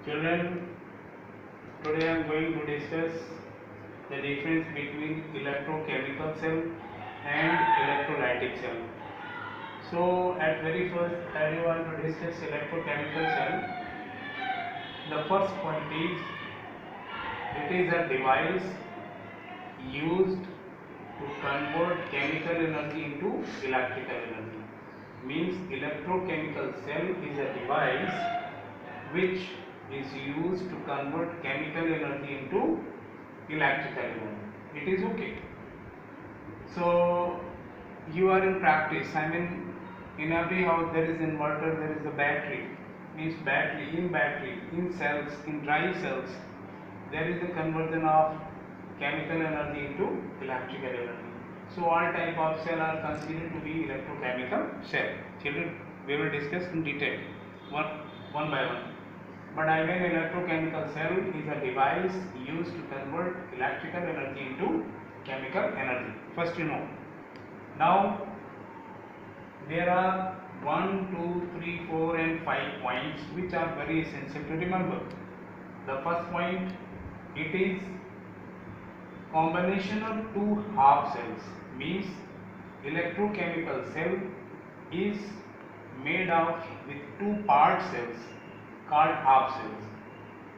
Children, today I am going to discuss the difference between electrochemical cell and electrolytic cell. So, at very first, I want to discuss electrochemical cell. The first point is it is a device used to convert chemical energy into electrical energy. Means electrochemical cell is a device which is used to convert chemical energy into electrical energy. It is okay. So you are in practice. I mean, in every house there is inverter, there is a battery. Means battery, in cells, in dry cells, there is a conversion of chemical energy into electrical energy. So all type of cell are considered to be electrochemical cell. Children, we will discuss in detail one by one. But I mean electrochemical cell is a device used to convert electrical energy into chemical energy. First you know. Now there are 1, 2, 3, 4 and 5 points which are very essential to remember. The first point, it is combination of two half cells. Means electrochemical cell is made of with two part cells called half cells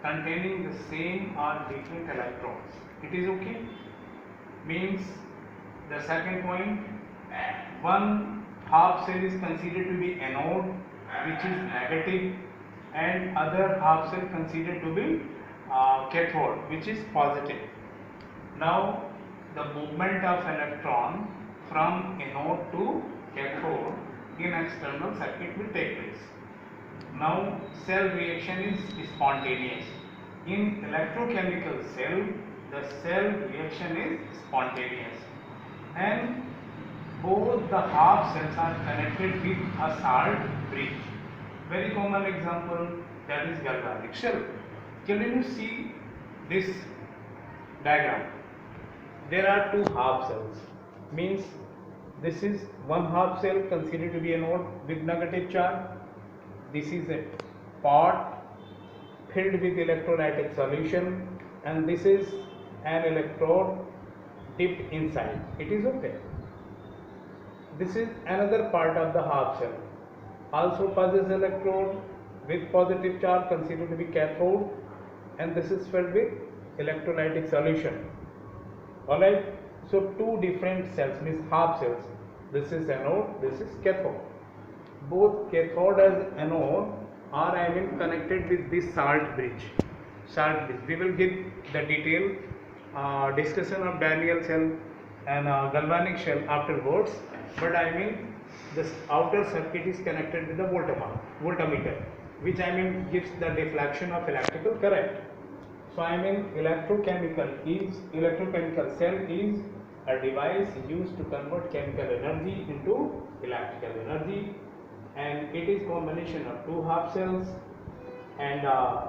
containing the same or different electrons. It is okay. Means the second point, one half cell is considered to be anode which is negative, and other half cell considered to be cathode which is positive. Now the movement of electron from anode to cathode in external circuit will take place. Now cell reaction is spontaneous. In electrochemical cell, the cell reaction is spontaneous, and both the half cells are connected with a salt bridge. Very common example, that is galvanic cell. Can you see this diagram? There are two half cells. Means this is one half cell considered to be anode with negative charge. This is a pot filled with electrolytic solution, and this is an electrode dipped inside. It is okay. This is another part of the half cell, also possesses electrode with positive charge considered to be cathode, and this is filled with electrolytic solution. Alright, so two different cells means half cells. This is anode, this is cathode. Both cathode and anode are connected with this salt bridge. We will give the detailed discussion of Daniell cell and galvanic shell afterwards. But this outer circuit is connected with the voltmeter, which gives the deflection of electrical current. So electrochemical cell is a device used to convert chemical energy into electrical energy, and it is combination of two half cells, and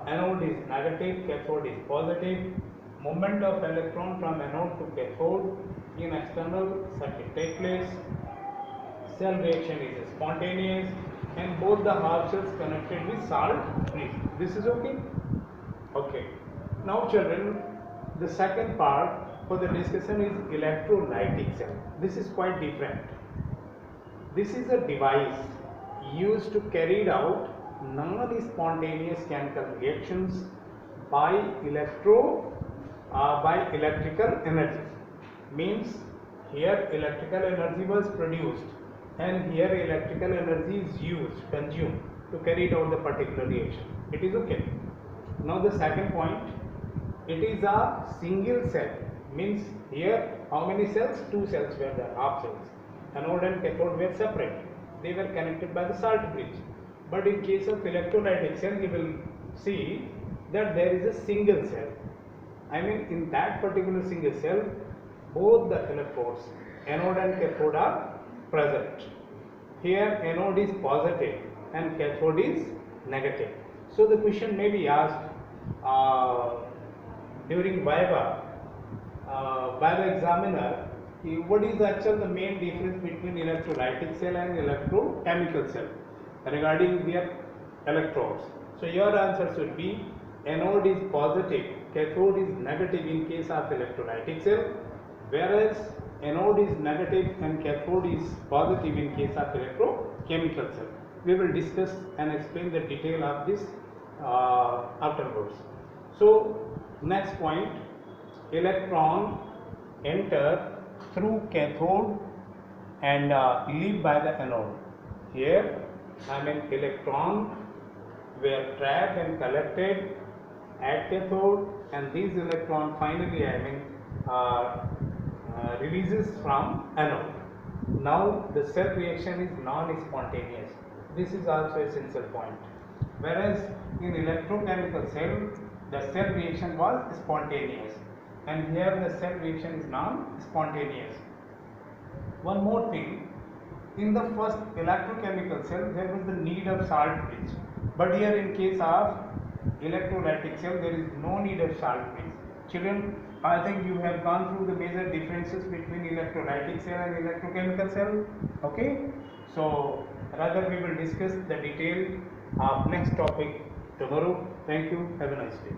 anode is negative, cathode is positive. Movement of electron from anode to cathode in external circuit take place. Cell reaction is spontaneous, and both the half cells connected with salt bridge. This is okay? Okay. Now children, the second part for the discussion is electrolytic cell. This is quite different. This is a device used to carry out non-spontaneous chemical reactions by electrical energy. Means here electrical energy was produced, and here electrical energy is consumed to carry out the particular reaction. It is okay. Now the second point, it is a single cell. Means here how many cells? Two cells were there, half cells. Anode and cathode were separate. They were connected by the salt bridge. But in case of electrolytic cell, you will see that there is a single cell. In that particular single cell, both the electrodes, anode and cathode, are present. Here anode is positive and cathode is negative. So the question may be asked during Viva examiner, what is the main difference between electrolytic cell and electrochemical cell regarding their electrodes? So your answer should be anode is positive, cathode is negative in case of electrolytic cell, whereas anode is negative and cathode is positive in case of electrochemical cell. We will discuss and explain the detail of this afterwards. So next point, electron enter through cathode and leave by the anode. Here electron were trapped and collected at cathode, and these electron finally releases from anode. Now the cell reaction is non-spontaneous. This is also essential point. Whereas in electrochemical cell, the cell reaction was spontaneous, and here the cell reaction is non-spontaneous. One more thing, in the first electrochemical cell there was the need of salt bridge, but here in case of electrolytic cell there is no need of salt bridge. Children, I think you have gone through the major differences between electrolytic cell and electrochemical cell. Okay, so rather we will discuss the detail of next topic tomorrow. Thank you. Have a nice day.